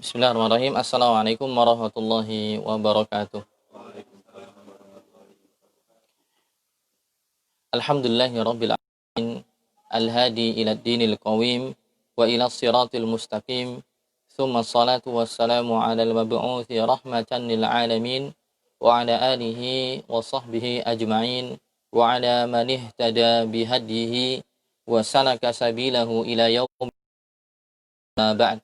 Bismillahirrahmanirrahim. Assalamualaikum warahmatullahi wabarakatuh. Alhamdulillahi rabbil alamin. Al-hadi ila dinil qawim wa ila siratil mustaqim. Thumma salatu wassalamu ala al-mab'uthi rahmatan lil alamin wa ala alihi wa sahbihi ajma'in wa ala man ihtada bihadihi wa salaka sabilahu ila yaum ma ba'd.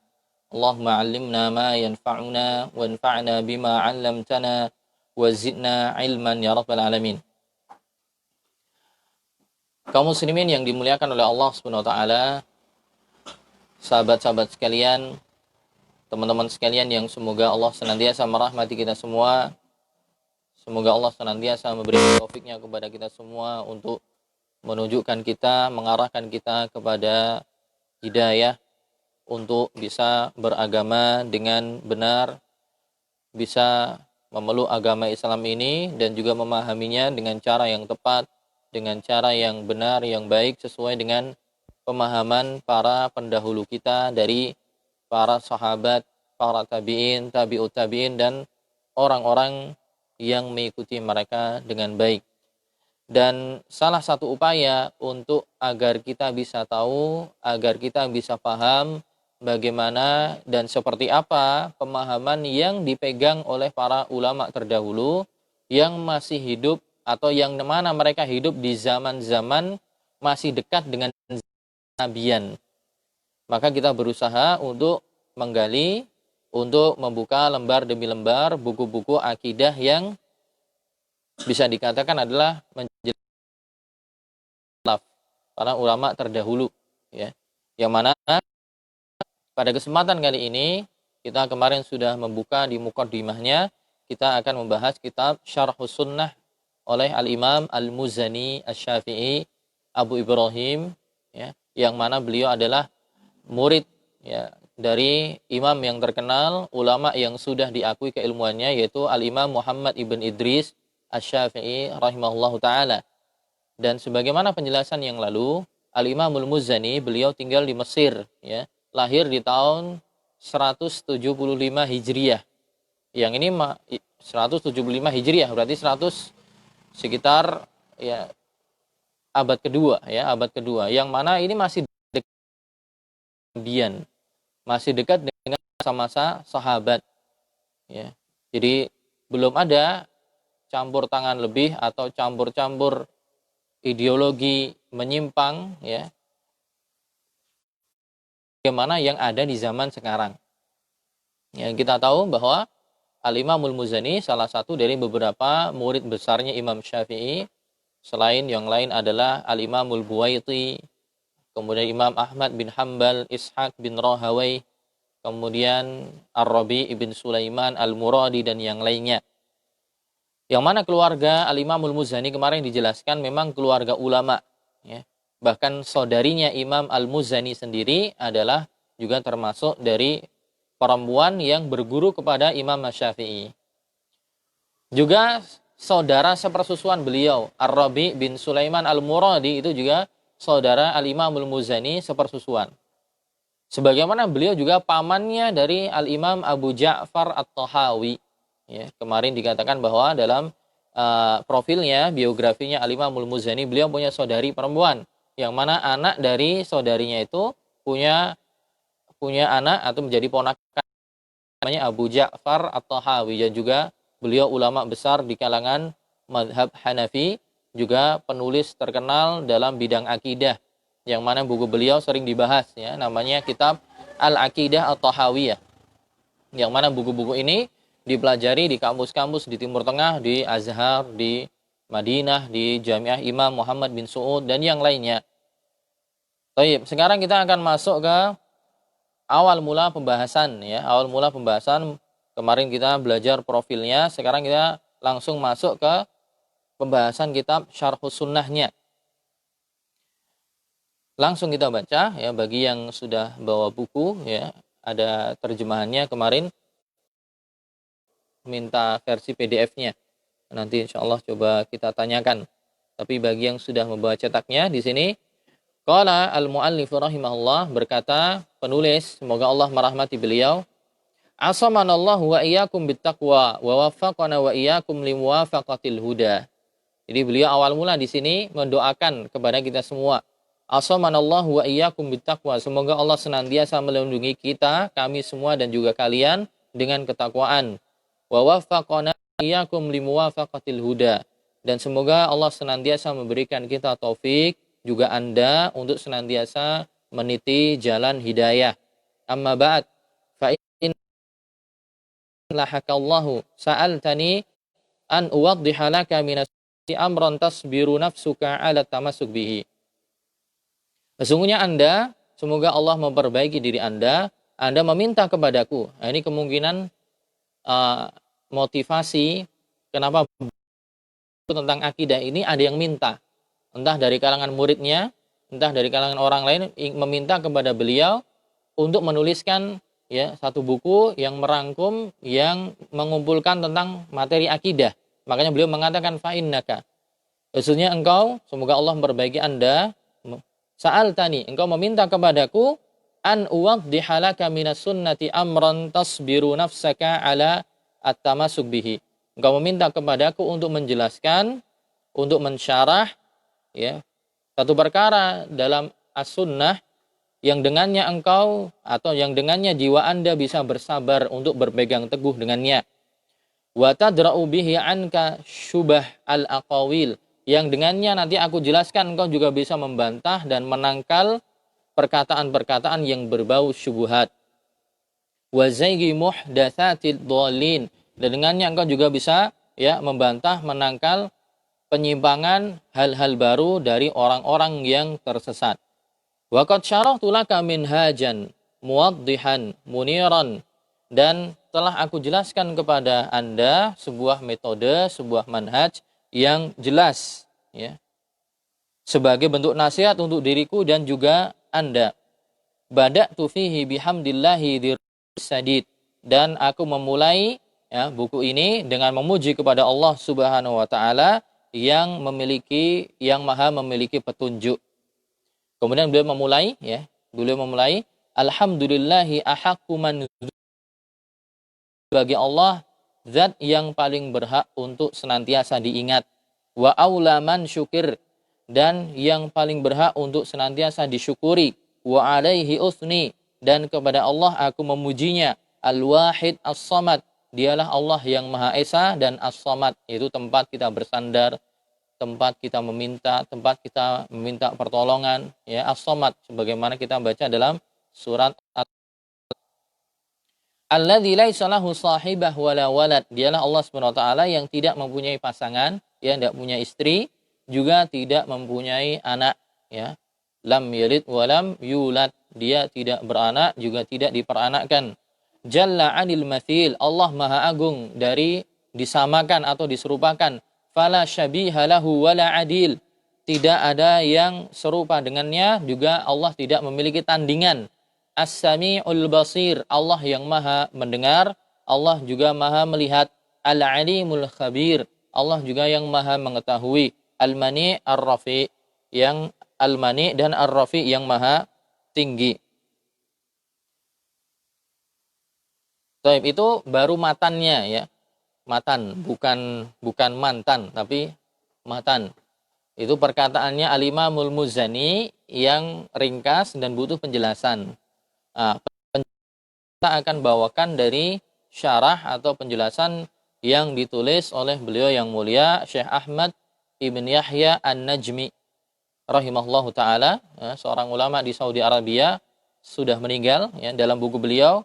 Allahumma 'allimna ma yanfa'una wanfa'na bima 'allamtana wa zidna 'ilman ya rabbal alamin. Kaum muslimin yang dimuliakan oleh Allah Subhanahu wa taala, sahabat-sahabat sekalian, teman-teman sekalian yang semoga Allah senantiasa merahmati kita semua. Semoga Allah senantiasa memberi taufiknya kepada kita semua untuk menunjukkan kita, mengarahkan kita kepada hidayah untuk bisa beragama dengan benar, bisa memeluk agama Islam ini dan juga memahaminya dengan cara yang tepat, dengan cara yang benar, yang baik, sesuai dengan pemahaman para pendahulu kita dari para sahabat, para tabi'in, tabi'ut tabi'in, dan orang-orang yang mengikuti mereka dengan baik. Dan salah satu upaya untuk agar kita bisa tahu, agar kita bisa paham bagaimana dan seperti apa pemahaman yang dipegang oleh para ulama terdahulu yang masih hidup atau yang mana mereka hidup di zaman-zaman masih dekat dengan nabian. Maka kita berusaha untuk menggali, untuk membuka lembar demi lembar buku-buku akidah yang bisa dikatakan adalah menjelaskan para ulama terdahulu, ya. Yang mana pada kesempatan kali ini kita kemarin sudah membuka di muqaddimahnya, kita akan membahas kitab Syarhus Sunnah oleh Al-Imam Al-Muzani Asy-Syafi'i Abu Ibrahim, ya, yang mana beliau adalah murid, ya, dari imam yang terkenal, ulama yang sudah diakui keilmuannya, yaitu Al-Imam Muhammad ibn Idris Asy-Syafi'i rahimahullahu taala. Dan sebagaimana penjelasan yang lalu, Al-Imam Al-Muzani beliau tinggal di Mesir, ya. Lahir di tahun 175 Hijriah. Yang ini 175 Hijriah berarti 100 sekitar, ya, abad kedua, ya, abad kedua. Yang mana ini masih dekat, masih dekat dengan masa-masa sahabat, ya. Jadi belum ada campur tangan lebih atau campur-campur ideologi menyimpang, ya, bagaimana yang ada di zaman sekarang. Ya, kita tahu bahwa Al-Imamul Muzani salah satu dari beberapa murid besarnya Imam Syafi'i. Selain yang lain adalah Al-Imamul Buwaiti, kemudian Imam Ahmad bin Hanbal, Ishaq bin Rahawai, kemudian Ar-Rabi ibn Sulaiman Al-Muradi, dan yang lainnya. Yang mana keluarga Al-Imamul Muzani kemarin dijelaskan memang keluarga ulama, ya. Bahkan saudarinya Imam Al-Muzani sendiri adalah juga termasuk dari perempuan yang berguru kepada Imam Syafi'i. Juga saudara sepersusuan beliau, Ar-Rabi bin Sulaiman Al-Muradi, itu juga saudara Al-Imamul Muzani sepersusuan. Sebagaimana beliau juga pamannya dari Al-Imam Abu Ja'far At-Tahawi. Ya, kemarin dikatakan bahwa dalam profilnya, biografinya Al-Imamul Muzani, beliau punya saudari perempuan, yang mana anak dari saudarinya itu punya anak atau menjadi ponakan, namanya Abu Ja'far At-Tahawi, dan juga beliau ulama besar di kalangan mazhab Hanafi, juga penulis terkenal dalam bidang akidah, yang mana buku beliau sering dibahas, ya, namanya kitab Al-Aqidah At-Tahawiyah, yang mana buku-buku ini dipelajari di kampus-kampus di Timur Tengah, di Azhar, di Madinah, di Jamiah Imam Muhammad bin Saud, dan yang lainnya. Baik, sekarang kita akan masuk ke awal mula pembahasan, ya. Awal mula pembahasan, kemarin kita belajar profilnya, sekarang kita langsung masuk ke pembahasan kitab Syarhus Sunnahnya. Langsung kita baca, ya, bagi yang sudah bawa buku, ya, ada terjemahannya kemarin, minta versi PDF-nya. Nanti insya Allah coba kita tanyakan. Tapi bagi yang sudah membawa cetaknya, di sini qala al-muallif rahimahullah, berkata penulis, semoga Allah merahmati beliau, Asamanallahu wa iyyakum bittaqwa wa waffaqana wa iyyakum limuwafaqatil huda. Jadi beliau awal mula di sini mendoakan kepada kita semua. Asamanallahu wa iyyakum bittaqwa. Semoga Allah senantiasa melindungi kita, kami semua dan juga kalian dengan ketakwaan. Wa waffaqana iyyakum limuwafaqatil huda. Dan semoga Allah senantiasa memberikan kita taufik juga Anda untuk senantiasa meniti jalan hidayah. Amma ba'd. Lahakallahu sa'altani an uwaddiha laka minas amran tasbiru nafsuka ala tamasuk bihi. Sesungguhnya Anda, semoga Allah memperbaiki diri Anda meminta kepadaku. Nah, ini kemungkinan motivasi kenapa tentang akidah ini ada yang minta. Entah dari kalangan muridnya, entah dari kalangan orang lain meminta kepada beliau untuk menuliskan satu buku yang merangkum, yang mengumpulkan tentang materi akidah. Makanya beliau mengatakan fa'innaka. Sesungguhnya engkau, semoga Allah memperbaiki Anda, sa'altani, engkau meminta kepadaku, an uwaddiha laka minas sunnati amran tasbiru nafsaka ala at-tamasuk bihi. Engkau meminta kepadaku untuk menjelaskan, untuk mensyarah, satu perkara dalam as-sunnah, yang dengannya engkau atau yang dengannya jiwa Anda bisa bersabar untuk berpegang teguh dengannya. Wa tadra'u bihi anka syubah al-aqawil, yang dengannya nanti aku jelaskan engkau juga bisa membantah dan menangkal perkataan-perkataan yang berbau syubhat. Wa zaigi muhdatsatil dhalin, dan dengannya engkau juga bisa membantah, menangkal penyimpangan hal-hal baru dari orang-orang yang tersesat. Wa qad syarahtu laka minhajan muwaddihan muniran, dan telah aku jelaskan kepada Anda sebuah metode, sebuah manhaj yang jelas, sebagai bentuk nasihat untuk diriku dan juga Anda. Bada'tu fihi bihamdillahi dirsadid, dan aku memulai buku ini dengan memuji kepada Allah Subhanahu wa taala yang maha memiliki petunjuk. Kemudian beliau memulai alhamdulillahi ahaqqu man, bagi Allah zat yang paling berhak untuk senantiasa diingat, wa aula man syukir, dan yang paling berhak untuk senantiasa disyukuri, wa alaihi usni, dan kepada Allah aku memujinya, al-wahid as-samad, dialah Allah yang Maha Esa dan as-samad, yaitu tempat kita bersandar, tempat kita meminta pertolongan, as-samad, sebagaimana kita baca dalam surat alladzi laisa lahu sahibah wala walad, dialah Allah Subhanahu wa taala yang tidak mempunyai pasangan, tidak punya istri, juga tidak mempunyai anak, lam yalid wa lam yulad, dia tidak beranak juga tidak diperanakkan. Jalla 'anil mathil, Allah Maha Agung dari disamakan atau diserupakan. Fala syabiha lahu wala adil, tidak ada yang serupa dengannya, juga Allah tidak memiliki tandingan. As-sami'ul basir, Allah yang maha mendengar, Allah juga maha melihat. Al-alimul khabir, Allah juga yang maha mengetahui. Al-mani' ar-rafi, yang al-mani' dan ar-rafi yang maha tinggi. Baik, itu baru matannya, matan, bukan mantan, tapi matan. Itu perkataannya Al-Imamul Muzani yang ringkas dan butuh penjelasan. Kita akan bawakan dari syarah atau penjelasan yang ditulis oleh beliau yang mulia Syekh Ahmad Ibn Yahya An-Najmi rahimahullahu ta'ala, seorang ulama di Saudi Arabia, sudah meninggal, dalam buku beliau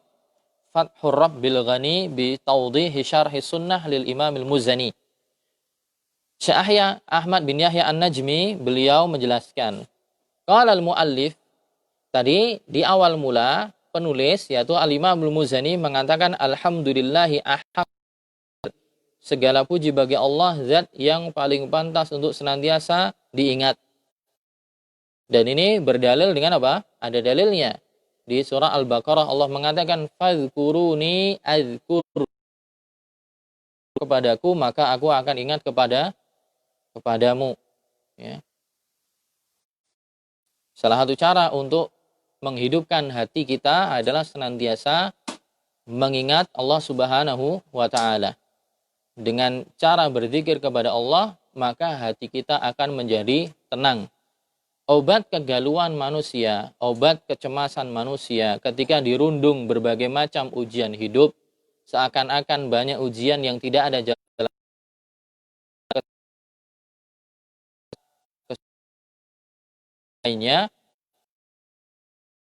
Fathur Rabbil Ghani bi Tawdihi Syarhi Sunnah lil Imamil Muzani. Syekh Ahmad bin Yahya An-Najmi, beliau menjelaskan, qala al-muallif, tadi di awal mula penulis yaitu Al-Imamul Muzani mengatakan alhamdulillahi ahaq, segala puji bagi Allah zat yang paling pantas untuk senantiasa diingat. Dan ini berdalil dengan apa? Ada dalilnya. Di surah Al-Baqarah Allah mengatakan fadhkuruni azkur, kepadaku maka aku akan ingat kepadamu. Salah satu cara untuk menghidupkan hati kita adalah senantiasa mengingat Allah Subhanahu wa taala. Dengan cara berzikir kepada Allah, maka hati kita akan menjadi tenang. Obat kegalauan manusia, obat kecemasan manusia ketika dirundung berbagai macam ujian hidup, seakan-akan banyak ujian yang tidak ada jalan lainnya,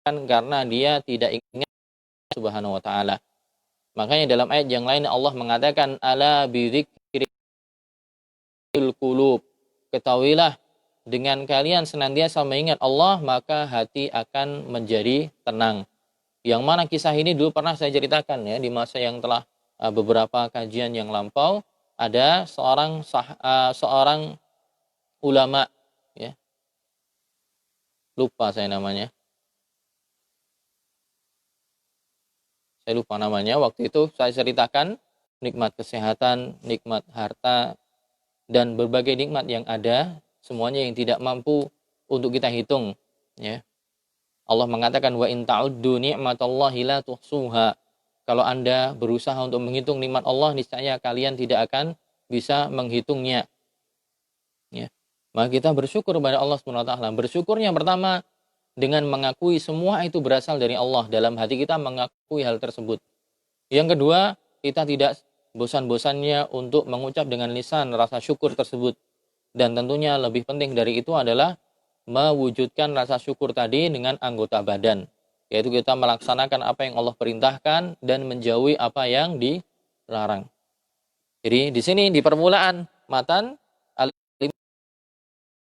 karena dia tidak ingat Subhanahu wa taala. Makanya dalam ayat yang lain Allah mengatakan ala bidzikril qulub. Ketahuilah dengan kalian senantiasa mengingat Allah, maka hati akan menjadi tenang. Yang mana kisah ini dulu pernah saya ceritakan ya di masa yang telah beberapa kajian yang lampau. Ada seorang ulama ya, lupa saya namanya. Saya lupa namanya. Waktu itu saya ceritakan nikmat kesehatan, nikmat harta, dan berbagai nikmat yang ada, semuanya yang tidak mampu untuk kita hitung. Ya. Allah mengatakan, wa in ta'uddu ni'matallahi la tuhsuha. Kalau Anda berusaha untuk menghitung nikmat Allah, niscaya kalian tidak akan bisa menghitungnya. Ya. Maka kita bersyukur kepada Allah SWT. Bersyukurnya pertama, dengan mengakui semua itu berasal dari Allah. Dalam hati kita mengakui hal tersebut. Yang kedua, kita tidak bosan-bosannya untuk mengucap dengan lisan rasa syukur tersebut. Dan tentunya lebih penting dari itu adalah mewujudkan rasa syukur tadi dengan anggota badan. Yaitu kita melaksanakan apa yang Allah perintahkan dan menjauhi apa yang dilarang. Jadi di sini di permulaan matan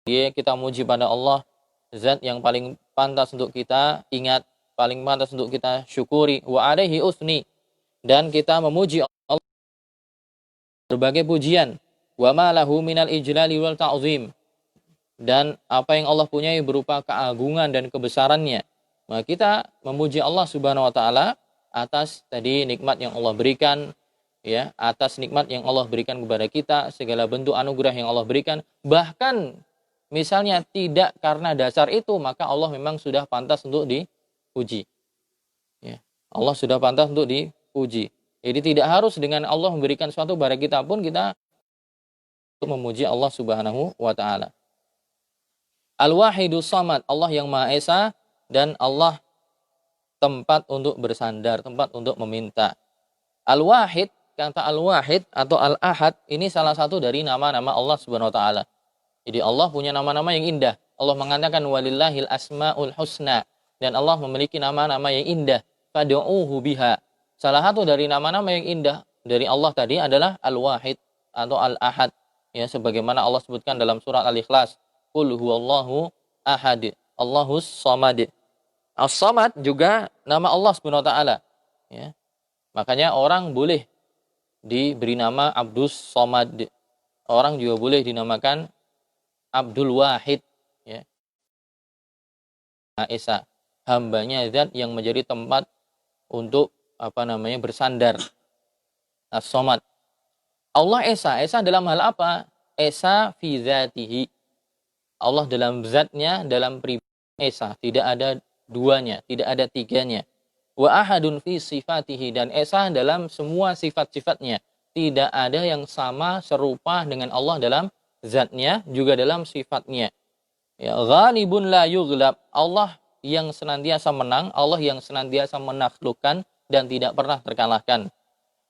kita muji pada Allah, zat yang paling pantas untuk kita ingat, paling pantas untuk kita syukuri, wa alaihi usni, dan kita memuji Allah berbagai pujian, wa ma lahu minal ijlali wal ta'zim, dan apa yang Allah punyai berupa keagungan dan kebesarannya. Maka kita memuji Allah Subhanahu wa taala atas tadi nikmat yang Allah berikan, ya, atas nikmat yang Allah berikan kepada kita, segala bentuk anugerah yang Allah berikan. Bahkan misalnya tidak karena dasar itu, maka Allah memang sudah pantas untuk dipuji. Ya. Allah sudah pantas untuk dipuji. Jadi tidak harus dengan Allah memberikan sesuatu kepada kita pun kita untuk memuji Allah Subhanahu wa taala. Al-Wahidus Samad, Allah yang Maha Esa, dan Allah tempat untuk bersandar, tempat untuk meminta. Al-Wahid, kata Al-Wahid atau Al-Ahad, ini salah satu dari nama-nama Allah Subhanahu wa taala. Jadi Allah punya nama-nama yang indah. Allah mengatakan walillahil asmaul husna, dan Allah memiliki nama-nama yang indah. Fad'uuhu biha. Salah satu dari nama-nama yang indah dari Allah tadi adalah Al-Wahid atau Al-Ahad. Ya, sebagaimana Allah sebutkan dalam surat Al-Ikhlas, Qul huwallahu ahad, Allahus samad. As-Samad juga nama Allah Subhanahu wa taala. Ya. Makanya orang boleh diberi nama Abdus Samad. Orang juga boleh dinamakan Abdul Wahid, ya. Esa, hambanya zat yang menjadi tempat untuk bersandar. As-Samad. Allah Esa, Esa dalam hal apa? Esa fi zatihi. Allah dalam zatnya, dalam pribadi Esa, tidak ada duanya, tidak ada tiganya. Wa ahadun fi sifatihi, dan Esa dalam semua sifat-sifatnya. Tidak ada yang sama serupa dengan Allah dalam zatnya, juga dalam sifatnya. Ya, ghalibun la yughlab, Allah yang senantiasa menang, Allah yang senantiasa menaklukkan dan tidak pernah terkalahkan.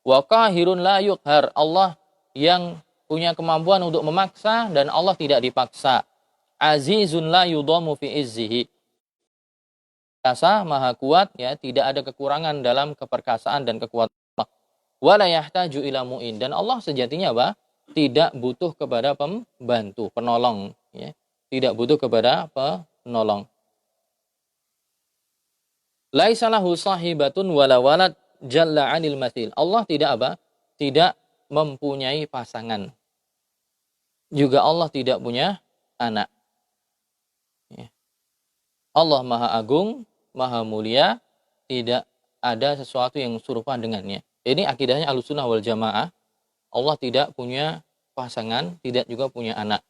Wa qahirun la yuqhar, Allah yang punya kemampuan untuk memaksa dan Allah tidak dipaksa. Azizun la yudamu fi izzihi, perkasa, maha kuat, ya, tidak ada kekurangan dalam keperkasaan dan kekuatan. Wala yahtaju ila mu'in, dan Allah sejatinya apa? Tidak butuh kepada pembantu, penolong, ya. Tidak butuh kepada penolong. Laisa lahu sahibatun wala walad jalla 'anil mathil. Allah tidak apa? Tidak mempunyai pasangan. Juga Allah tidak punya anak. Ya. Allah Maha Agung, Maha Mulia, tidak ada sesuatu yang serupa dengannya. Ini akidahnya Ahlussunnah wal Jamaah. Allah tidak punya pasangan, tidak juga punya anak.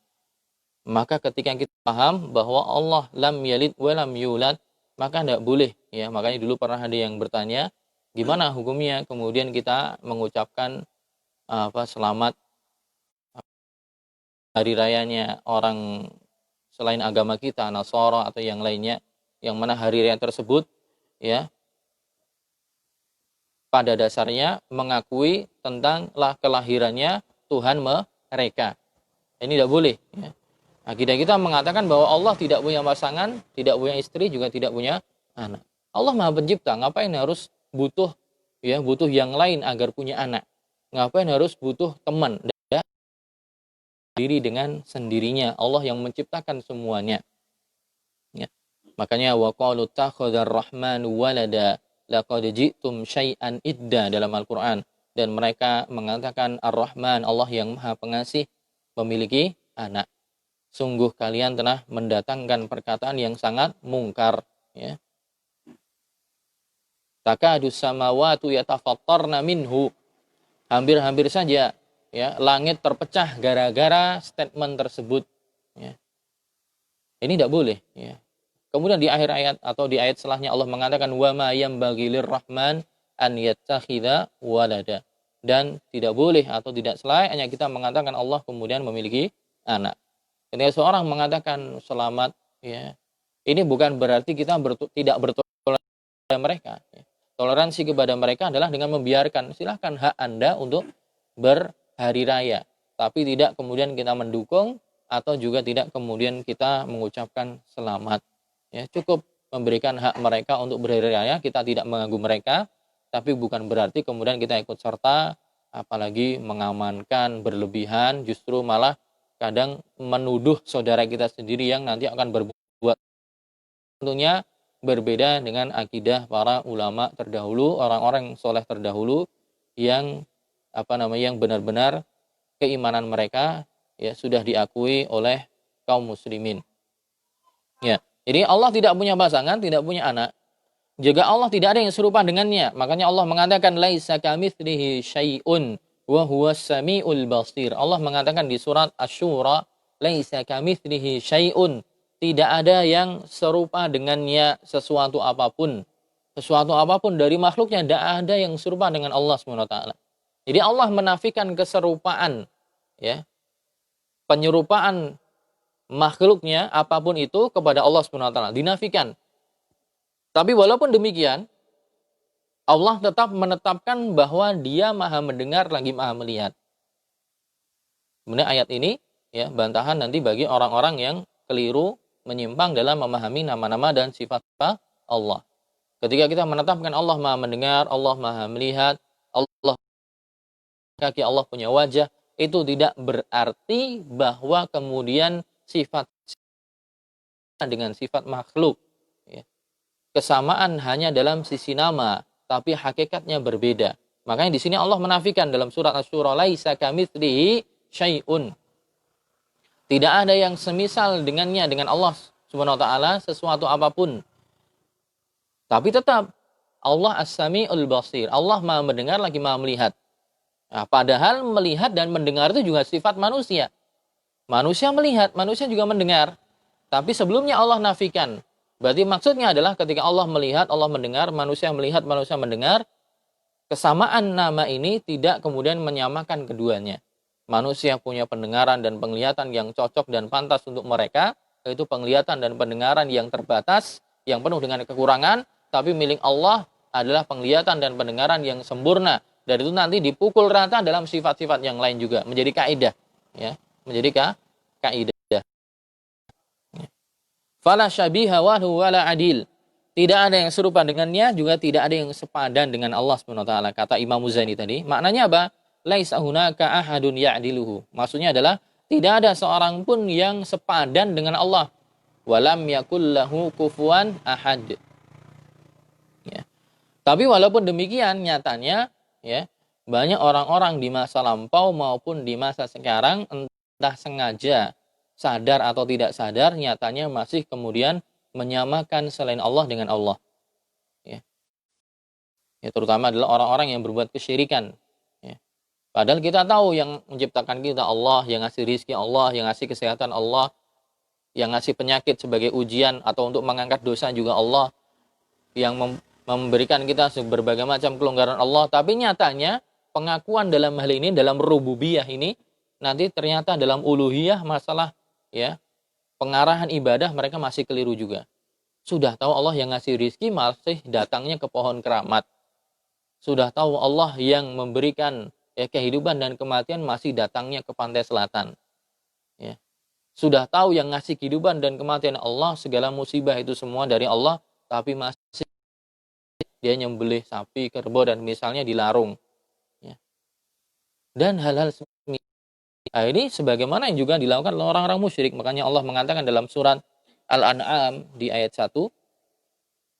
Maka ketika kita paham bahwa Allah lam yalid wa lam yulad, maka tidak boleh, ya. Makanya dulu pernah ada yang bertanya Gimana hukumnya kemudian kita mengucapkan selamat hari rayanya orang selain agama kita, Nasara atau yang lainnya, yang mana hari raya tersebut ya pada dasarnya mengakui tentang kelahirannya Tuhan mereka. Ini tidak boleh. Ya. Akidah kita mengatakan bahwa Allah tidak punya pasangan, tidak punya istri, juga tidak punya anak. Allah Maha Pencipta, ngapain harus butuh yang lain agar punya anak? Ngapain harus butuh teman? Diri dengan sendirinya. Allah yang menciptakan semuanya. Ya. Makanya wa qalu takhadzar rahmanu walada laqad ji'tum syai'an idda dalam Al-Qur'an, dan mereka mengatakan Ar-Rahman, Allah yang Maha Pengasih, memiliki anak. Sungguh kalian telah mendatangkan perkataan yang sangat mungkar, ya. Takadus samawati yatafattarna minhu. Hampir-hampir saja ya langit terpecah gara-gara statement tersebut, ya. Ini tidak boleh, ya. Kemudian di akhir ayat atau di ayat setelahnya Allah mengatakan wa ma yambaghi lirrahman an yattakhidha walada, dan tidak boleh atau tidak selayaknya kita mengatakan Allah kemudian memiliki anak. Ketika seorang mengatakan selamat, ya, ini bukan berarti kita tidak bertoleransi kepada mereka, ya. Toleransi kepada mereka adalah dengan membiarkan, silahkan hak Anda untuk berhari raya, tapi tidak kemudian kita mendukung atau juga tidak kemudian kita mengucapkan selamat. Ya, cukup memberikan hak mereka untuk berhari raya, kita tidak mengganggu mereka, tapi bukan berarti kemudian kita ikut serta, apalagi mengamankan berlebihan, justru malah kadang menuduh saudara kita sendiri yang nanti akan berbuat. Tentunya berbeda dengan akidah para ulama terdahulu, orang-orang soleh terdahulu yang yang benar-benar keimanan mereka ya sudah diakui oleh kaum muslimin. Ya. Jadi Allah tidak punya pasangan, tidak punya anak. Juga Allah tidak ada yang serupa dengannya. Makanya Allah mengatakan laisa kamitslihi syai'un wa huwas samiul basir. Allah mengatakan di surat Asy-Syura, laisa kamitslihi syai'un. Tidak ada yang serupa dengannya sesuatu apapun. Sesuatu apapun dari makhluknya tidak ada yang serupa dengan Allah SWT. Jadi Allah menafikan keserupaan, ya. Penyerupaan makhluknya apapun itu kepada Allah SWT dinafikan. Tapi walaupun demikian, Allah tetap menetapkan bahwa Dia Maha mendengar lagi Maha melihat. Kemudian ayat ini ya bantahan nanti bagi orang-orang yang keliru menyimpang dalam memahami nama-nama dan sifat Allah. Ketika kita menetapkan Allah Maha mendengar, Allah Maha melihat, Allah kaki, Allah punya wajah, itu tidak berarti bahwa kemudian sifat dengan sifat makhluk, ya. Kesamaan hanya dalam sisi nama, tapi hakikatnya berbeda. Makanya di sini Allah menafikan dalam surat Asy-Syura, laisa kamitslihi syai'un. Tidak ada yang semisal dengannya, dengan Allah Subhanahu wa taala, sesuatu apapun. Tapi tetap Allah As-Sami'ul Basir. Allah Maha mendengar lagi Maha melihat. Nah, padahal melihat dan mendengar itu juga sifat manusia. Manusia melihat, manusia juga mendengar. Tapi sebelumnya Allah nafikan. Berarti maksudnya adalah ketika Allah melihat, Allah mendengar, manusia melihat, manusia mendengar, kesamaan nama ini tidak kemudian menyamakan keduanya. Manusia punya pendengaran dan penglihatan yang cocok dan pantas untuk mereka, yaitu penglihatan dan pendengaran yang terbatas, yang penuh dengan kekurangan, tapi milik Allah adalah penglihatan dan pendengaran yang sempurna. Dan itu nanti dipukul rata dalam sifat-sifat yang lain juga, menjadi kaidah, ya, menjadi kaidah. Fala syabiha wahu wala adil. Tidak ada yang serupa dengannya, juga tidak ada yang sepadan dengan Allah SWT. Kata Imam Muzani tadi, maknanya apa? Laisa hunaka ahadun ya'diluhu. Maksudnya adalah tidak ada seorang pun yang sepadan dengan Allah. Walam yakul lahu kufuwan ahad. Ya. Tapi walaupun demikian nyatanya, ya, banyak orang-orang di masa lampau maupun di masa sekarang entah sengaja, sadar atau tidak sadar, nyatanya masih kemudian menyamakan selain Allah dengan Allah. Ya. Ya, terutama adalah orang-orang yang berbuat kesyirikan. Ya. Padahal kita tahu yang menciptakan kita Allah, yang ngasih rizki Allah, yang ngasih kesehatan Allah, yang ngasih penyakit sebagai ujian atau untuk mengangkat dosa juga Allah, yang memberikan kita berbagai macam kelonggaran Allah, tapi nyatanya pengakuan dalam hal ini, dalam rububiyah ini, nanti ternyata dalam uluhiyah masalah ya pengarahan ibadah mereka masih keliru juga. Sudah tahu Allah yang ngasih rizki, masih datangnya ke pohon keramat. Sudah tahu Allah yang memberikan kehidupan dan kematian, masih datangnya ke pantai selatan. Ya. Sudah tahu yang ngasih kehidupan dan kematian Allah, segala musibah itu semua dari Allah, tapi masih dia nyembelih sapi, kerbau, dan misalnya dilarung. Ya. Dan hal-hal ini sebagaimana yang juga dilakukan oleh orang-orang musyrik. Makanya Allah mengatakan dalam surat Al-An'am di ayat 1,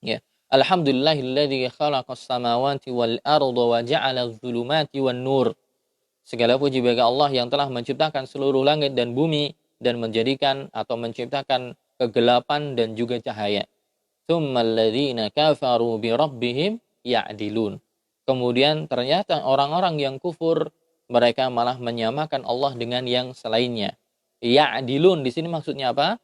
ya, Alhamdulillahilladzi khalaqas samawati wal arda wa ja'ala adh-dhulumati wan nur. Segala puji bagi Allah yang telah menciptakan seluruh langit dan bumi dan menjadikan atau menciptakan kegelapan dan juga cahaya. Tsummal ladzina kafaru bi rabbihim ya'dilun. Kemudian ternyata orang-orang yang kufur mereka malah menyamakan Allah dengan yang selainnya. Ya'dilun di sini maksudnya apa?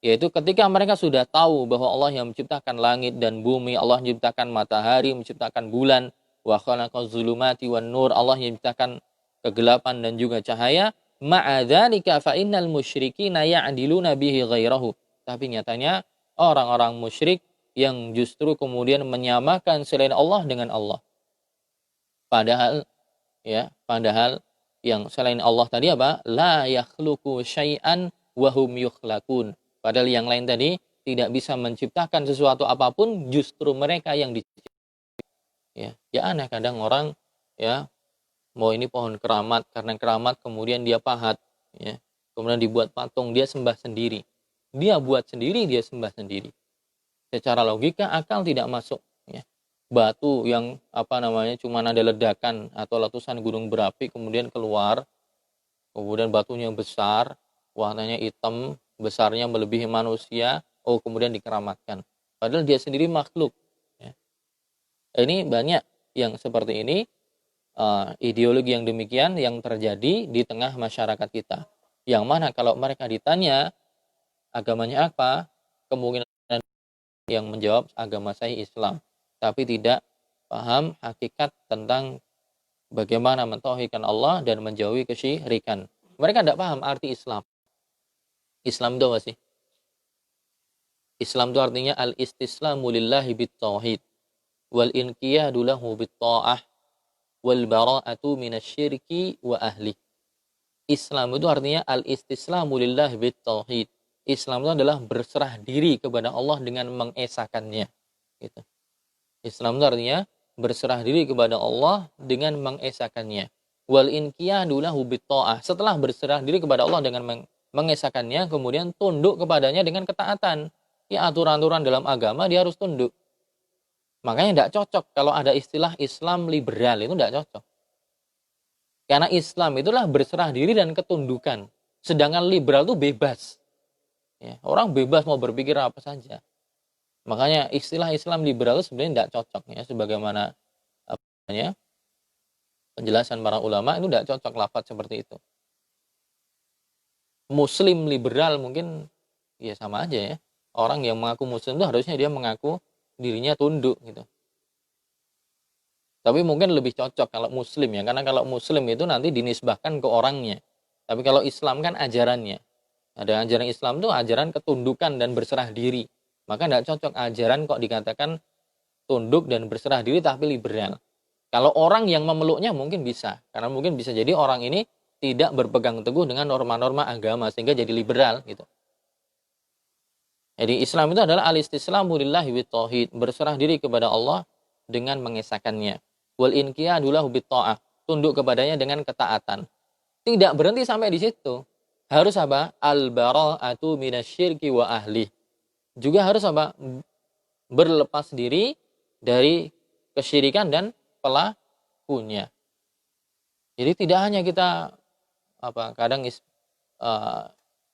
Yaitu ketika mereka sudah tahu bahwa Allah yang menciptakan langit dan bumi, Allah menciptakan matahari, menciptakan bulan, wa khalaqaz zulumati wan nur, Allah yang menciptakan kegelapan dan juga cahaya, ma'adzalika fa innal musyrikina ya'diluna bihi ghairahu. Tapi nyatanya orang-orang musyrik yang justru kemudian menyamakan selain Allah dengan Allah. Padahal yang selain Allah tadi apa? La yakhluqu syai'an wa hum yukhlaqun. Padahal yang lain tadi tidak bisa menciptakan sesuatu apapun, justru mereka yang diciptakan. Ya aneh kadang orang mau ini pohon keramat, karena keramat kemudian dia pahat, kemudian dibuat patung, dia sembah sendiri. Dia buat sendiri, dia sembah sendiri. Secara logika akal tidak masuk. Batu yang cuma ada ledakan atau letusan gunung berapi kemudian keluar, kemudian batunya besar, warnanya hitam, besarnya melebihi manusia, kemudian dikeramatkan. Padahal dia sendiri makhluk. Ini banyak yang seperti ini, ideologi yang demikian yang terjadi di tengah masyarakat kita. Yang mana kalau mereka ditanya agamanya apa, kemungkinan yang menjawab agama saya Islam, tapi tidak paham hakikat tentang bagaimana mentauhidkan Allah dan menjauhi kesyirikan. Mereka tidak paham arti Islam. Islam itu apa sih? Islam itu artinya al-istislamu lillahi bit-tauhid wal inqiyadu lahu bit-ta'ah wal bara'atu minasyirki wa ahli. Islam itu artinya al-istislamu lillahi bit-tauhid. Islam itu adalah berserah diri kepada Allah dengan mengesakannya. Gitu. Islam itu artinya berserah diri kepada Allah dengan mengesakannya. Wal inqiyadu lahu bit-ta'ah. Setelah berserah diri kepada Allah dengan mengesakannya, kemudian tunduk kepadanya dengan ketaatan. Aturan-aturan dalam agama dia harus tunduk. Makanya tidak cocok kalau ada istilah Islam liberal, itu tidak cocok. Karena Islam itulah berserah diri dan ketundukan. Sedangkan liberal itu bebas. Orang bebas mau berpikir apa saja. Makanya istilah Islam liberal itu sebenarnya tidak cocok. Sebagaimana penjelasan para ulama itu tidak cocok lafaz seperti itu. Muslim liberal mungkin sama aja ya. Orang yang mengaku Muslim itu harusnya dia mengaku dirinya tunduk gitu. Tapi mungkin lebih cocok kalau Muslim ya, karena kalau Muslim itu nanti dinisbahkan ke orangnya. Tapi kalau Islam kan ajarannya. Ada ajaran Islam itu ajaran ketundukan dan berserah diri. Maka tidak cocok ajaran kok dikatakan tunduk dan berserah diri tapi liberal. Kalau orang yang memeluknya mungkin bisa. Karena mungkin bisa jadi orang ini tidak berpegang teguh dengan norma-norma agama sehingga jadi liberal gitu. Jadi Islam itu adalah al-istislamu lillahi bit-tauhid, berserah diri kepada Allah dengan mengesahkannya. Wal inqiyadu lahu bit-ta'ah, tunduk kepadanya dengan ketaatan. Tidak berhenti sampai di situ. Harus apa? Al-bara'atu minasyirki wa ahli. Juga harus apa? Berlepas diri dari kesyirikan dan pelakunya. Jadi tidak hanya kita kadang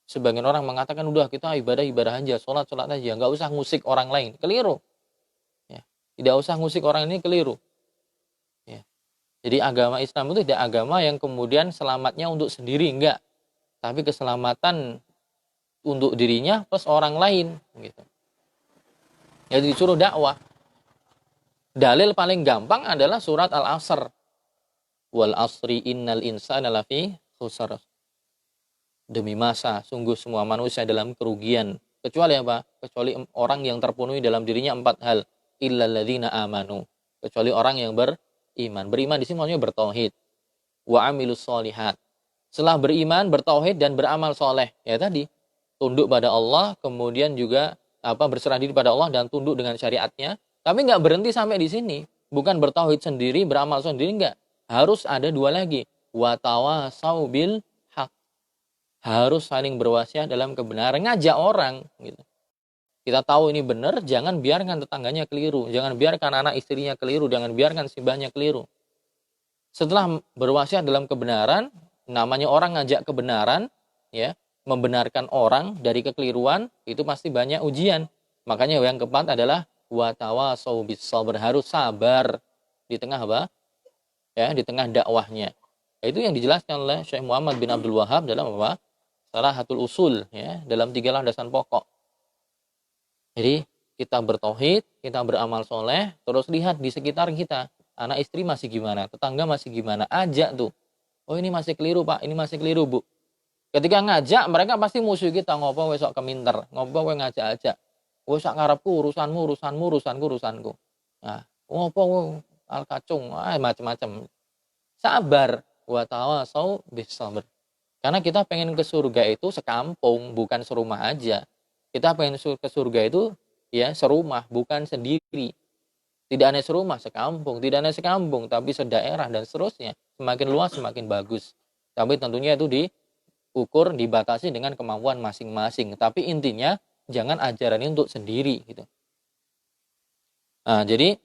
sebagian orang mengatakan udah kita ibadah aja, sholat aja, nggak usah ngusik orang lain. Keliru. Tidak usah ngusik orang ini, keliru. Jadi agama Islam itu tidak agama yang kemudian selamatnya untuk sendiri, enggak. Tapi keselamatan untuk dirinya plus orang lain gitu. Jadi disuruh dakwah. Dalil paling gampang adalah surat Al-Asr. Wal asri innal insana lafi khusr. Demi masa, sungguh semua manusia dalam kerugian. Kecuali apa? Kecuali orang yang terpenuhi dalam dirinya 4 hal. Illal ladzina amanu. Kecuali orang yang beriman. Beriman di sini maksudnya bertauhid. Wa amilus solihat. Setelah beriman, bertauhid dan beramal soleh. Ya tadi, tunduk pada Allah, kemudian juga berserah diri pada Allah dan tunduk dengan syariatnya. Tapi nggak berhenti sampai di sini. Bukan bertauhid sendiri, beramal sendiri, nggak. Harus ada 2 lagi. Wa tawasau bil haq. Harus saling berwasiat dalam kebenaran, ngajak orang gitu. Kita tahu ini benar, jangan biarkan tetangganya keliru, jangan biarkan anak istrinya keliru, jangan biarkan simbahnya keliru. Setelah berwasiat dalam kebenaran, namanya orang ngajak kebenaran, ya, membenarkan orang dari kekeliruan, itu pasti banyak ujian. Makanya yang keempat adalah wa tawasau bis sabr, harus sabar di tengah apa? Ya, di tengah dakwahnya. Itu yang dijelaskan oleh Syekh Muhammad bin Abdul Wahab dalam apa? Salahatul Usul, ya, dalam 3 landasan pokok. Jadi kita bertauhid, kita beramal soleh, terus lihat di sekitar kita, anak istri masih gimana, tetangga masih gimana, ajak tuh. Oh ini masih keliru Pak, ini masih keliru Bu. Ketika ngajak, mereka pasti musuh kita, ngopo wesok keminter, ngopo we ngajak-ajak. Wesok ngarepku urusanku. Nah, ngopo al kacung, macam-macam. Sabar, wa tawasau bis sabr. Karena kita pengen ke surga itu sekampung, bukan serumah aja. Kita pengen ke surga itu ya serumah, bukan sendiri. Tidak hanya serumah, sekampung. Tidak hanya sekampung, tapi sedaerah dan seterusnya. Semakin luas, semakin bagus. Tapi tentunya itu diukur, dibatasi dengan kemampuan masing-masing. Tapi intinya, jangan ajaran ini untuk sendiri. Gitu. Nah, jadi,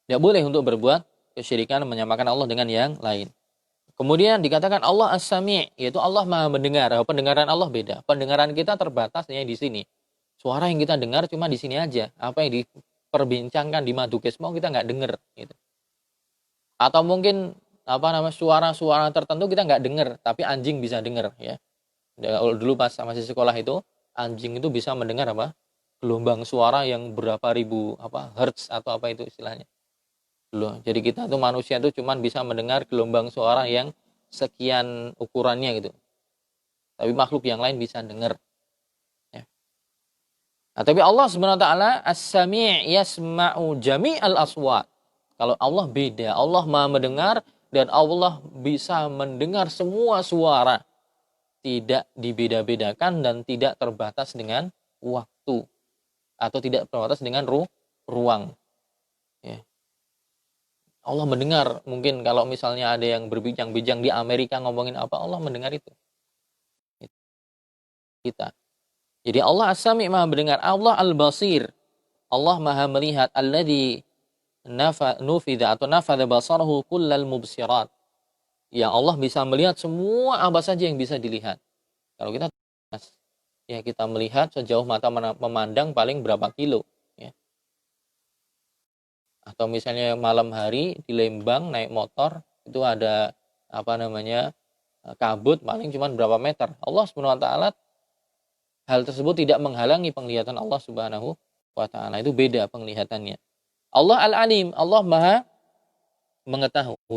tidak boleh untuk berbuat kesyirikan menyamakan Allah dengan yang lain. Kemudian dikatakan Allah As-Sami', yaitu Allah Maha mendengar. Pendengaran Allah beda. Pendengaran kita terbatas hanya di sini. Suara yang kita dengar cuma di sini aja. Apa yang diperbincangkan di Madukesmo kita nggak dengar. Gitu. Atau mungkin suara-suara tertentu kita nggak dengar, tapi anjing bisa dengar. Ya. Dulu pas masih sekolah itu, anjing itu bisa mendengar apa? Gelombang suara yang berapa ribu hertz atau apa itu istilahnya. Loh, jadi kita tuh manusia tuh cuman bisa mendengar gelombang suara yang sekian ukurannya gitu. Tapi makhluk yang lain bisa dengar. Ya. Nah, tapi Allah Subhanahu wa taala As-Sami' yasma'u jami'al aswat. Kalau Allah beda, Allah Maha mendengar dan Allah bisa mendengar semua suara. Tidak dibeda-bedakan dan tidak terbatas dengan waktu atau tidak terbatas dengan ruang. Ya. Allah mendengar, mungkin kalau misalnya ada yang berbincang-bincang di Amerika ngomongin apa, Allah mendengar itu. Kita. Jadi Allah As-Sami' Maha mendengar, Allah Al-Basir. Allah Maha melihat, alladzi nafadha basarahu kullal mubsirat. Yang Allah bisa melihat semua apa saja yang bisa dilihat. Kalau kita ya kita melihat sejauh mata memandang paling berapa kilo. Atau misalnya malam hari di Lembang naik motor itu ada kabut paling cuma berapa meter. Allah Subhanahu wa taala hal tersebut tidak menghalangi penglihatan Allah Subhanahu wa taala. Itu beda penglihatannya. Allah Al-Alim, Allah Maha mengetahui.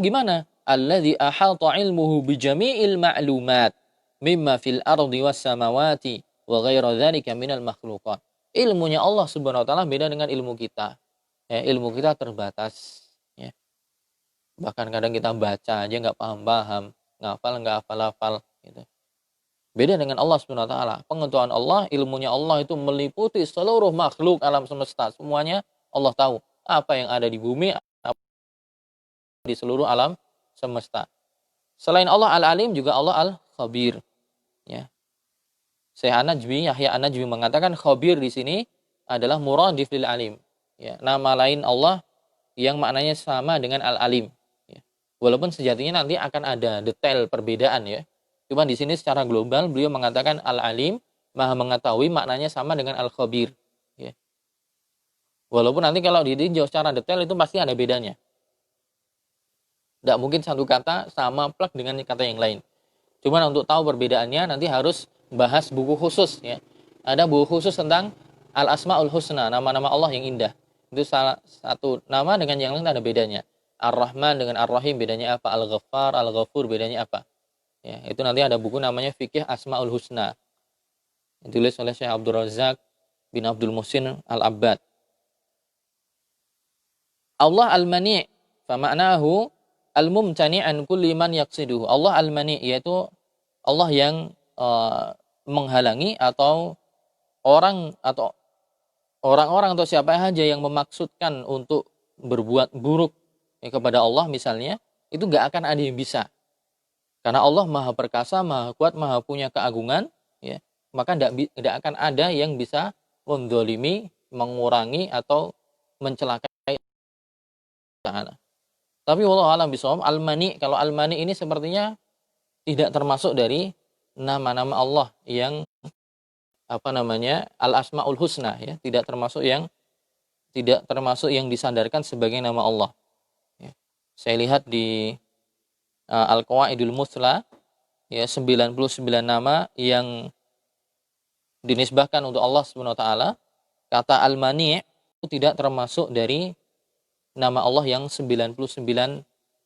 Gimana? Alladzi ahata ilmuhu bi jami'il ma'lumat mimma fil ardi was samawati wa ghaira dzalika minal makhluqat. Ilmunya Allah Subhanahu wa taala beda dengan ilmu kita. Ya, ilmu kita terbatas. Ya. Bahkan kadang kita baca aja nggak paham-paham, nggak hafal-hafal. Gitu. Beda dengan Allah Subhanahu wa taala. Pengetahuan Allah, ilmunya Allah itu meliputi seluruh makhluk alam semesta. Semuanya Allah tahu. Apa yang ada di bumi, apa di seluruh alam semesta. Selain Allah Al-Alim, juga Allah Al-Khabir. Ya. Syekh An-Najmi, Yahya An-Najmi mengatakan khabir di sini adalah muradif lil alim. Ya, nama lain Allah yang maknanya sama dengan Al-Alim. Ya. Walaupun sejatinya nanti akan ada detail perbedaan ya. Cuma di sini secara global beliau mengatakan Al-Alim, Maha mengetahui, maknanya sama dengan Al-Khabir. Ya. Walaupun nanti kalau ditinjau secara detail itu pasti ada bedanya. Tidak mungkin satu kata sama plek dengan kata yang lain. Cuma untuk tahu perbedaannya nanti harus bahas buku khusus ya. Ada buku khusus tentang Al-Asmaul Husna, nama-nama Allah yang indah. Itu salah satu nama dengan yang lain ada bedanya. Ar-Rahman dengan Ar-Rahim bedanya apa? Al-Ghaffar, Al-Ghafur bedanya apa? Ya, itu nanti ada buku namanya Fikih Asmaul Husna. Ditulis oleh Syekh Abdul Razak bin Abdul Muhsin Al-Abbad. Allah Al-Mani', fa ma'nahu al-mumtani' an kulli man yaqsiduhu. Allah Al-Mani' yaitu Allah yang menghalangi atau orang-orang atau siapa saja yang memaksudkan untuk berbuat buruk kepada Allah misalnya, itu nggak akan ada yang bisa. Karena Allah Maha Perkasa, Maha Kuat, Maha punya keagungan, ya, maka tidak akan ada yang bisa mendolimi, mengurangi atau mencelakai Ta'ala. Tapi wallahu a'lam bishawab, Al-Mani, kalau Al-Mani ini sepertinya tidak termasuk dari nama-nama Allah yang Al-Asmaul Husna, ya, tidak termasuk yang disandarkan sebagai nama Allah. Ya. Saya lihat di Al-Qawaidul Muthla, ya, 99 nama yang dinisbahkan untuk Allah Subhanahu wa taala, kata Al-Mani' itu tidak termasuk dari nama Allah yang 99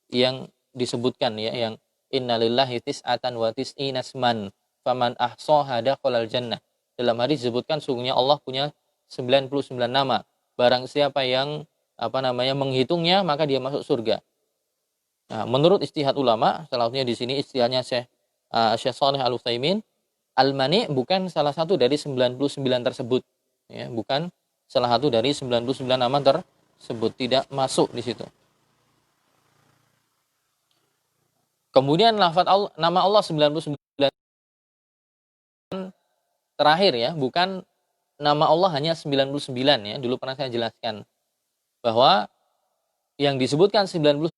yang disebutkan, ya, yang innalillahi tis'atan wa tis'ina asman faman ahsaha dakhalal jannah. Dalam hadis disebutkan sungguhnya Allah punya 99 nama. Barang siapa yang menghitungnya maka dia masuk surga. Nah, menurut istihad ulama, salah satunya di sini istihadnya Syekh Shalih Al-Utsaimin, Al-Mani' bukan salah satu dari 99 tersebut, ya, bukan salah satu dari 99 nama tersebut, tidak masuk di situ. Kemudian nama Allah 99 terakhir, ya, bukan nama Allah hanya 99, ya. Dulu pernah saya jelaskan bahwa yang disebutkan 99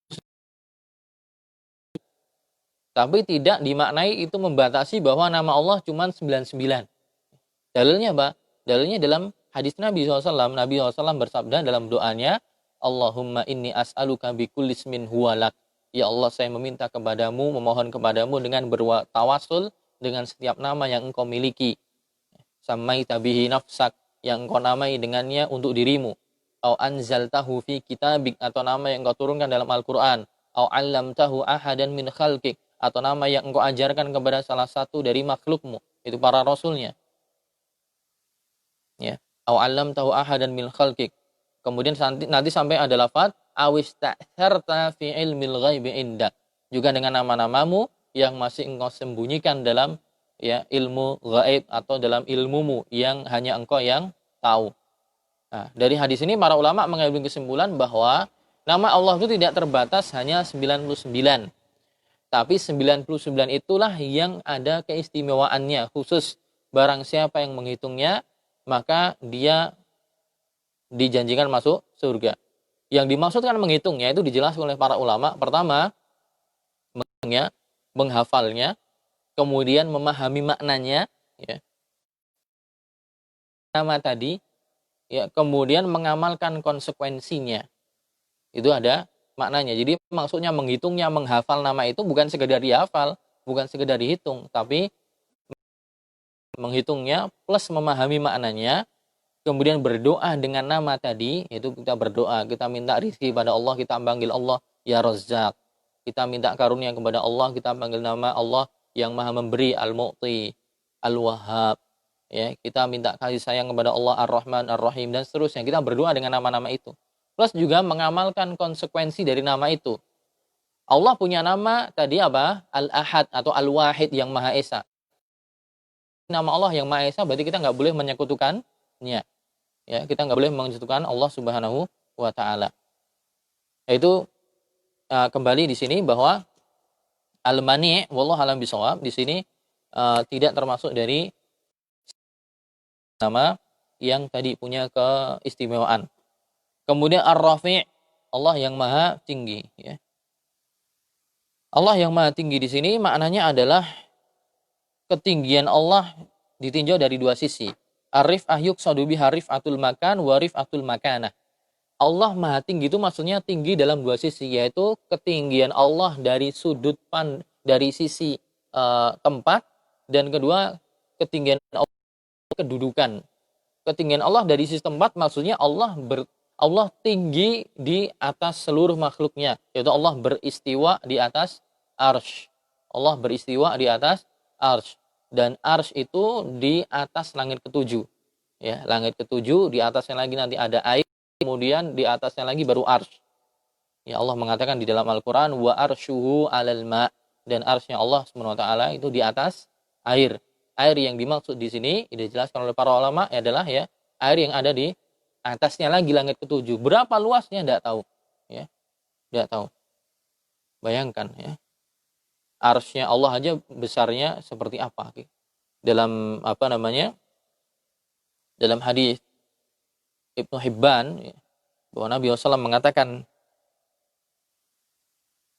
tapi tidak dimaknai itu membatasi bahwa nama Allah cuma 99. Dalilnya apa? Dalilnya dalam hadis Nabi SAW. Nabi SAW bersabda dalam doanya, Allahumma inni as'aluka bikulli ismin huwalak. Ya Allah, saya meminta kepadamu, memohon kepadamu dengan bertawasul dengan setiap nama yang engkau miliki. Samaita bihi nafsak, yang engkau namai dengannya untuk dirimu. Au anzaltahu fi kitabik, atau nama yang engkau turunkan dalam Al-Quran. Au allamtahu ahadan min khalqik, atau nama yang engkau ajarkan kepada salah satu dari makhlukmu, itu para rasulnya. Ya, au allamtahu ahadan min khalqik. Kemudian nanti sampai ada lafaz awista'tharta fi ilmil ghaibi indak. Juga dengan nama-namamu yang masih engkau sembunyikan dalam, ya, ilmu gaib atau dalam ilmumu yang hanya engkau yang tahu. Nah, dari hadis ini para ulama mengambil kesimpulan bahwa nama Allah itu tidak terbatas hanya 99. Tapi 99 itulah yang ada keistimewaannya khusus. Barang siapa yang menghitungnya, maka dia dijanjikan masuk surga. Yang dimaksudkan menghitungnya itu dijelaskan oleh para ulama. Pertama, menghafalnya, kemudian memahami maknanya, ya, nama tadi, ya, kemudian mengamalkan konsekuensinya. Itu ada maknanya. Jadi maksudnya menghitungnya, menghafal nama itu bukan sekedar dihafal, bukan sekedar dihitung, tapi menghitungnya plus memahami maknanya, kemudian berdoa dengan nama tadi, yaitu kita berdoa, kita minta rezeki pada Allah, kita panggil Allah ya Razzaq. Kita minta karunia kepada Allah, kita panggil nama Allah yang Maha Memberi, Al-Mu'ti, Al-Wahhab. Ya, kita minta kasih sayang kepada Allah Ar-Rahman, Ar-Rahim, dan seterusnya. Kita berdoa dengan nama-nama itu. Plus juga mengamalkan konsekuensi dari nama itu. Allah punya nama tadi apa? Al-Ahad atau Al-Wahid yang Maha Esa. Nama Allah yang Maha Esa berarti kita nggak boleh menyekutukannya. Ya, kita nggak boleh menyekutukan Allah Subhanahu wa taala. Itu kembali di sini bahwa Al-Mani' wallahu a'lam bishawab di sini tidak termasuk dari nama yang tadi punya keistimewaan. Kemudian Ar-Rafi', Allah yang Maha Tinggi, ya. Allah yang Maha Tinggi di sini maknanya adalah ketinggian Allah ditinjau dari dua sisi. Ar-rif'ah yuqsadu biha rif'atul makan wa rif'atul makanah. Allah Maha Tinggi itu maksudnya tinggi dalam dua sisi, yaitu ketinggian Allah dari dari sisi tempat, dan kedua ketinggian Allah kedudukan. Ketinggian Allah dari sisi tempat maksudnya Allah tinggi di atas seluruh makhluknya, yaitu Allah beristiwa di atas arsy. Allah beristiwa di atas arsy, dan arsy itu di atas langit ketujuh. Ya, langit ketujuh, di atasnya lagi nanti ada air, kemudian di atasnya lagi baru arsy. Ya, Allah mengatakan di dalam Al-Qur'an wa arsyuhu 'alal ma', dan arsy-nya Allah Subhanahu wa taala itu di atas air. Air yang dimaksud di sini dijelaskan oleh para ulama adalah ya air yang ada di atasnya lagi langit ketujuh. Berapa luasnya tidak tahu, ya, tidak tahu. Bayangkan ya, arsy-nya Allah aja besarnya seperti apa. Dalam apa namanya? Dalam hadis Ibnu Hibban ya, bahwa Nabi SAW mengatakan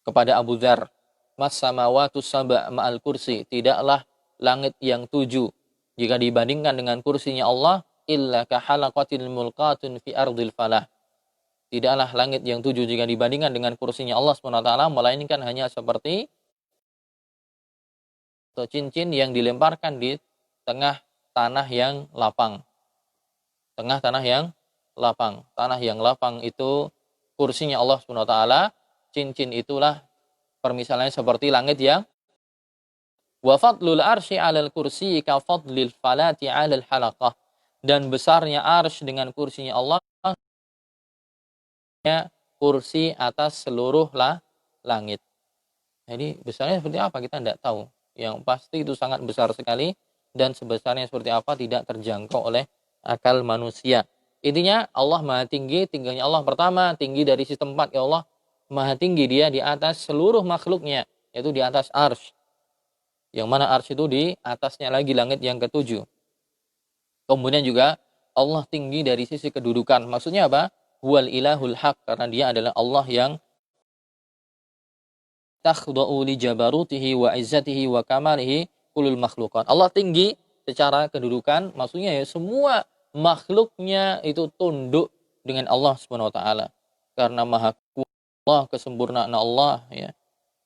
kepada Abu Dzar, "Mas samawatu sab'a ma'al kursi." Tidaklah langit yang 7 jika dibandingkan dengan kursinya Allah illa kahalaqatil mulqatun fi ardil falah. Tidaklah langit yang 7 jika dibandingkan dengan kursinya Allah SWT, melainkan hanya seperti atau cincin yang dilemparkan di tengah tanah yang lapang. Tengah tanah yang lapang. Tanah yang lapang itu kursinya Allah SWT. Cincin itulah permisalannya seperti langit yang wa fadlul arsy 'alal kursi ka fadlil falati 'alal halaqah. Dan besarnya arsy dengan kursinya Allah, kursi atas seluruh langit. Jadi besarnya seperti apa kita tidak tahu. Yang pasti itu sangat besar sekali, dan sebesarnya seperti apa tidak terjangkau oleh akal manusia. Intinya Allah Maha Tinggi, tingginya Allah pertama tinggi dari sisi tempat, ya Allah Maha Tinggi, Dia di atas seluruh makhluknya, yaitu di atas arsy. Yang mana arsy itu di atasnya lagi langit yang ketujuh. Kemudian juga Allah tinggi dari sisi kedudukan. Maksudnya apa? Huwal ilahul haq, karena Dia adalah Allah yang takhda'u li jabarutihi wa izzatihi wa kamalihi kulul makhlukat. Allah tinggi secara kedudukan, maksudnya ya semua makhluknya itu tunduk dengan Allah Subhanahu wa taala. Karena maha kuasa Allah, kesempurnaan Allah ya,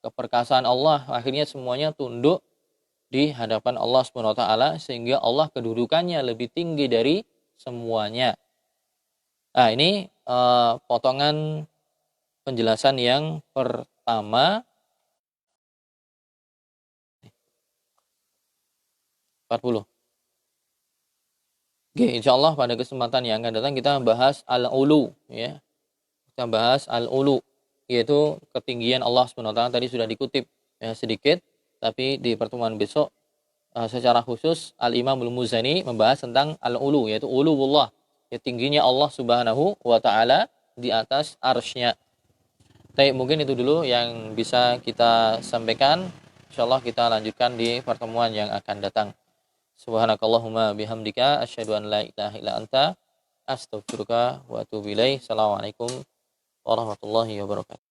keperkasaan Allah, akhirnya semuanya tunduk di hadapan Allah Subhanahu wa taala, sehingga Allah kedudukannya lebih tinggi dari semuanya. Nah, ini potongan penjelasan yang pertama 40. Oke, insya Allah pada kesempatan yang akan datang kita bahas al-ulu ya. Kita bahas al-ulu, yaitu ketinggian Allah SWT. Tadi sudah dikutip ya, sedikit, tapi di pertemuan besok secara khusus Al-Imam Al-Muzani membahas tentang al-ulu, yaitu uluwullah, ya, tingginya Allah Subhanahu wa taala di atas arsy-Nya. Baik, mungkin itu dulu yang bisa kita sampaikan. Insyaallah kita lanjutkan di pertemuan yang akan datang. Subhanakallahumma bihamdika asyhadu an la ilaha illa anta astaghfiruka wa atubu ilaik. Assalamualaikum warahmatullahi wabarakatuh.